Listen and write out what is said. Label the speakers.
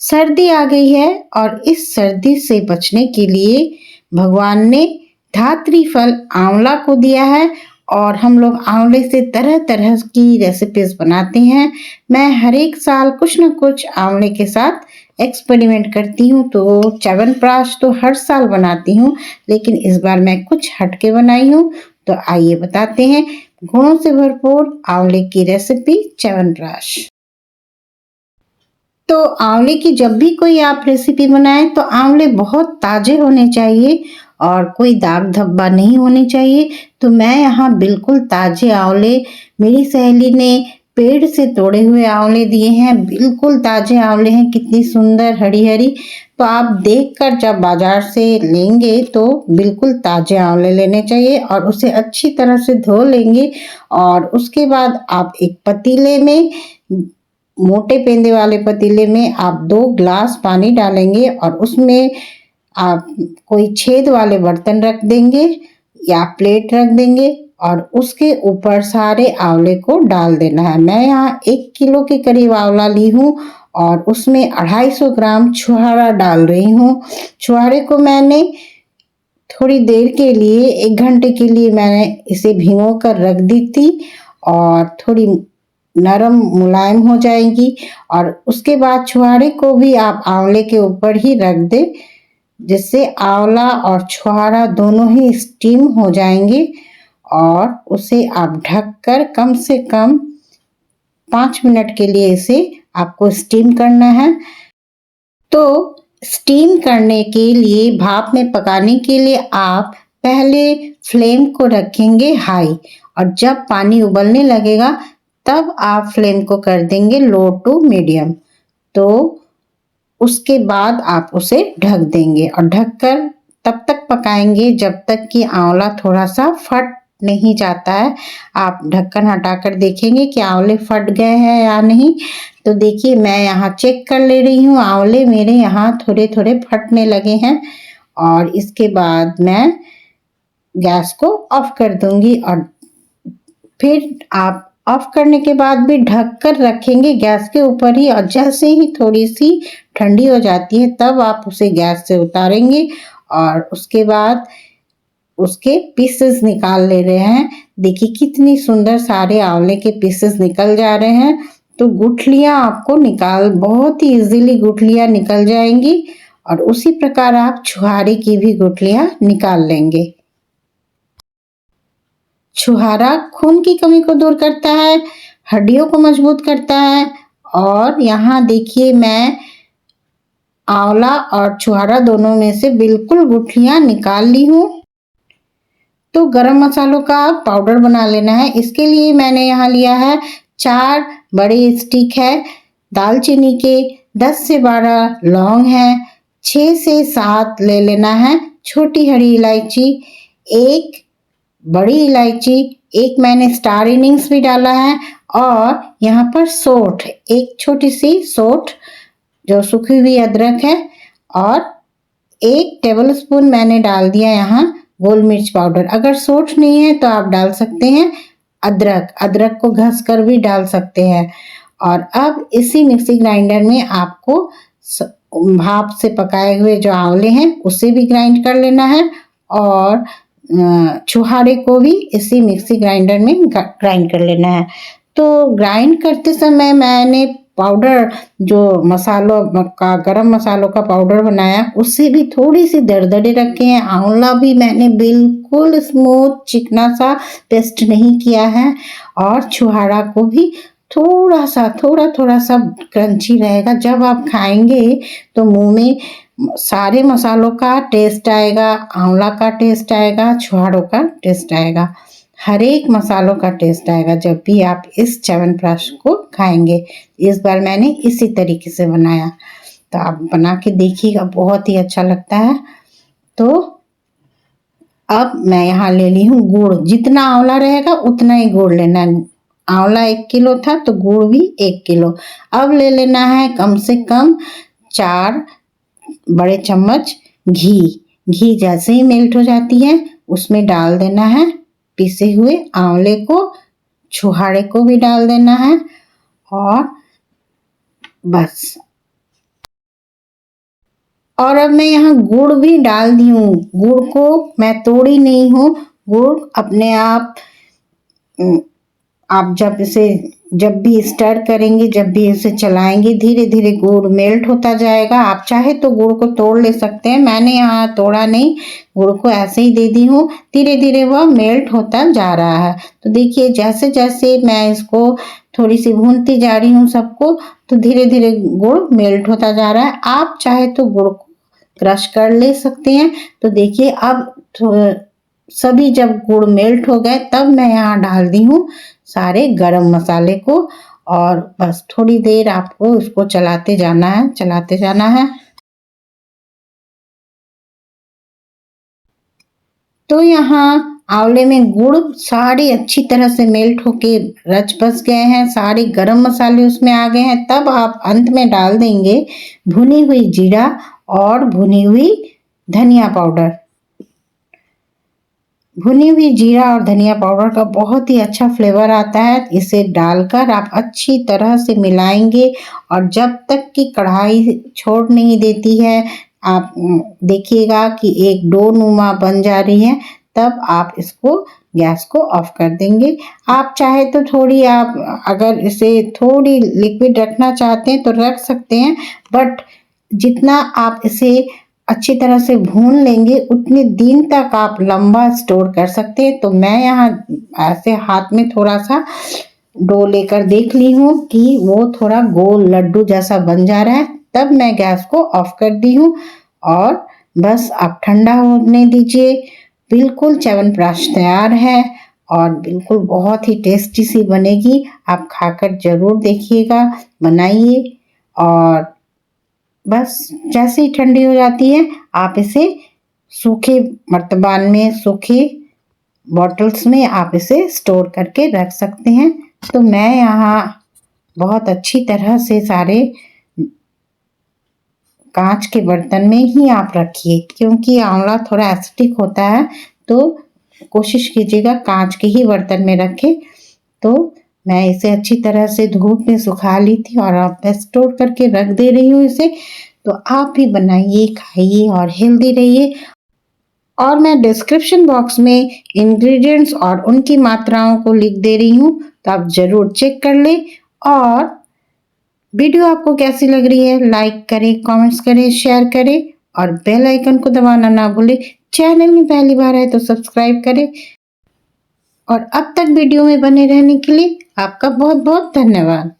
Speaker 1: सर्दी आ गई है और इस सर्दी से बचने के लिए भगवान ने धात्री फल आंवला को दिया है और हम लोग आंवले से तरह तरह की रेसिपीज बनाते हैं। मैं हर एक साल कुछ न कुछ आंवले के साथ एक्सपेरिमेंट करती हूँ। तो च्यवनप्राश तो हर साल बनाती हूँ, लेकिन इस बार मैं कुछ हटके बनाई हूँ। तो आइए बताते हैं गुणों से भरपूर आंवले की रेसिपी च्यवनप्राश। तो आंवले की जब भी कोई आप रेसिपी बनाएं तो आंवले बहुत ताजे होने चाहिए और कोई दाग धब्बा नहीं होने चाहिए। तो मैं यहाँ बिल्कुल ताजे आंवले, मेरी सहेली ने पेड़ से तोड़े हुए आंवले दिए हैं, बिल्कुल ताजे आंवले हैं, कितनी सुंदर हरी हरी। तो आप देखकर जब बाजार से लेंगे तो बिल्कुल ताजे आंवले लेने चाहिए और उसे अच्छी तरह से धो लेंगे। और उसके बाद आप एक पतीले में, मोटे पेंदे वाले पतीले में आप 2 ग्लास पानी डालेंगे और उसमें आप कोई छेद वाले बर्तन रख देंगे या प्लेट रख देंगे और उसके ऊपर सारे आंवले को डाल देना है। मैं यहाँ 1 किलो के करीब आंवला ली हूँ और उसमें 250 ग्राम छुहारा डाल रही हूँ। छुहारे को मैंने थोड़ी देर के लिए, 1 घंटे के लिए मैंने इसे भिगो कर रख दी थी और थोड़ी नरम मुलायम हो जाएगी। और उसके बाद छुहारे को भी आप आंवले के ऊपर ही रख दें, जिससे आंवला और छुहारा दोनों ही स्टीम हो जाएंगे। और उसे आप ढककर कम से कम 5 मिनट के लिए इसे आपको स्टीम करना है। तो स्टीम करने के लिए, भाप में पकाने के लिए आप पहले फ्लेम को रखेंगे हाई और जब पानी उबलने लगेगा तब आप फ्लेम को कर देंगे लो टू मीडियम। तो उसके बाद आप उसे ढक देंगे और ढककर तब तक पकाएंगे जब तक कि आंवला थोड़ा सा फट नहीं जाता है। आप ढक्कन हटाकर देखेंगे कि आंवले फट गए हैं या नहीं। तो देखिए, मैं यहाँ चेक कर ले रही हूँ, आंवले मेरे यहाँ थोड़े थोड़े फटने लगे हैं। और इसके बाद मैं गैस को ऑफ कर दूंगी और फिर आप ऑफ करने के बाद भी ढक कर रखेंगे गैस के ऊपर ही। और जैसे ही थोड़ी सी ठंडी हो जाती है तब आप उसे गैस से उतारेंगे और उसके बाद उसके पीसेस निकाल ले रहे हैं। देखिए कितनी सुंदर सारे आंवले के पीसेस निकल जा रहे हैं। तो गुठलियां आपको बहुत ही इजीली गुठलियां निकल जाएंगी और उसी प्रकार आप छुहारे की भी गुठलियां निकाल लेंगे। छुहारा खून की कमी को दूर करता है, हड्डियों को मजबूत करता है। और यहाँ देखिए, मैं आंवला और छुहारा दोनों में से बिल्कुल गुठलियां निकाल ली हूँ। तो गरम मसालों का पाउडर बना लेना है। इसके लिए मैंने यहाँ लिया है 4 बड़े स्टिक है दालचीनी के, 10 से 12 लौंग है, 6 से 7 ले लेना है छोटी हरी इलायची, 1 बड़ी इलायची, 1 मैंने स्टार इनिंग्स भी डाला है। और यहाँ पर सौंठ, 1 छोटी सी सौंठ जो सूखी हुई अदरक है। और 1 टेबलस्पून मैंने डाल दिया यहाँ गोल मिर्च पाउडर। अगर सौंठ नहीं है तो आप डाल सकते हैं अदरक को घस कर भी डाल सकते हैं। और अब इसी मिक्सी ग्राइंडर में आपको भाप से पकाए हुए जो आंवले हैं उसे भी ग्राइंड कर लेना है और छुहारे को भी इसी मिक्सी ग्राइंडर में ग्राइंड कर लेना है। तो ग्राइंड करते समय मैंने पाउडर, जो मसालों का, गरम मसालों का पाउडर बनाया, उससे भी थोड़ी सी दरदरे रखे हैं। आंवला भी मैंने बिल्कुल स्मूथ चिकना सा पेस्ट नहीं किया है और छुहारा को भी थोड़ा सा क्रंची रहेगा। जब आप खाएंगे तो मुंह में सारे मसालों का टेस्ट आएगा, आंवला का टेस्ट आएगा, छुहारों का टेस्ट आएगा, हर एक मसालों का टेस्ट आएगा जब भी आप इस च्यवनप्राश को खाएंगे। इस बार मैंने इसी तरीके से बनाया, तो आप बना के देखिएगा, बहुत ही अच्छा लगता है। तो अब मैं यहाँ ले ली हूँ गुड़। जितना आंवला रहेगा उतना ही गुड़ लेना है। आंवला 1 किलो था तो गुड़ भी 1 किलो। अब ले लेना है कम से कम 4 बड़े चम्मच घी। जैसे ही मेल्ट हो जाती है उसमें डाल देना है पिसे हुए आंवले को, छुहारे को भी डाल देना है और बस और अब मैं यहाँ गुड़ भी डाल दी हूँ। गुड़ को मैं तोड़ी नहीं हूँ, गुड़ अपने आप आप जब भी स्टर करेंगे, जब भी इसे चलाएंगे, धीरे धीरे गुड़ मेल्ट होता जाएगा। आप चाहे तो गुड़ को तोड़ ले सकते हैं, मैंने यहाँ तोड़ा नहीं, गुड़ को ऐसे ही दे दी हूँ। धीरे धीरे वह मेल्ट होता जा रहा है। तो देखिए जैसे जैसे मैं इसको थोड़ी सी भूनती जा रही हूँ सबको, तो धीरे धीरे गुड़ मेल्ट होता जा रहा है। आप चाहे तो गुड़ को क्रश कर ले सकते हैं। तो देखिए अब सभी जब गुड़ मेल्ट हो गए, तब मैं यहाँ डाल दी हूँ सारे गरम मसाले को, और बस थोड़ी देर आपको इसको चलाते जाना है। तो यहाँ आंवले में गुड़ सारे अच्छी तरह से मेल्ट होके रच बस गए हैं, सारे गरम मसाले उसमें आ गए हैं। तब आप अंत में डाल देंगे भुनी हुई जीरा और भुनी हुई धनिया पाउडर। भुनी हुई जीरा और धनिया पाउडर का बहुत ही अच्छा फ्लेवर आता है। इसे डालकर आप अच्छी तरह से मिलाएंगे, और जब तक कि कढ़ाई छोड़ नहीं देती है, आप देखिएगा कि एक डो नुमा बन जा रही है, तब आप इसको गैस को ऑफ कर देंगे। आप चाहे तो थोड़ी आप अगर इसे थोड़ी लिक्विड रखना चाहते हैं तो रख सकते हैं, बट जितना आप इसे अच्छी तरह से भून लेंगे उतने दिन तक आप लंबा स्टोर कर सकते हैं। तो मैं यहाँ ऐसे हाथ में थोड़ा सा डो लेकर देख ली हूँ कि वो थोड़ा गोल लड्डू जैसा बन जा रहा है, तब मैं गैस को ऑफ कर दी हूँ, और बस आप ठंडा होने दीजिए। बिल्कुल च्यवनप्राश तैयार है, और बिल्कुल बहुत ही टेस्टी सी बनेगी। आप खाकर जरूर देखिएगा, बनाइए। और बस जैसे ही ठंडी हो जाती है, आप इसे सूखे मर्तबान में, सूखे बॉटल्स में आप इसे स्टोर करके रख सकते हैं। तो मैं यहाँ बहुत अच्छी तरह से सारे कांच के बर्तन में ही आप रखिए, क्योंकि आंवला थोड़ा एसिडिक होता है, तो कोशिश कीजिएगा कांच के ही बर्तन में रखें। तो मैं इसे अच्छी तरह से धूप में सुखा ली थी, और अब मैं स्टोर करके रख दे रही हूँ इसे। तो आप भी बनाइए, खाइए और हेल्दी रहिए। और मैं डिस्क्रिप्शन बॉक्स में इंग्रेडिएंट्स और उनकी मात्राओं को लिख दे रही हूँ, तो आप ज़रूर चेक कर लें। और वीडियो आपको कैसी लग रही है, लाइक करें, कमेंट्स करें, शेयर करें, और बेल आइकन को दबाना ना भूलें। चैनल में पहली बार है तो सब्सक्राइब करें। और अब तक वीडियो में बने रहने के लिए आपका बहुत बहुत धन्यवाद।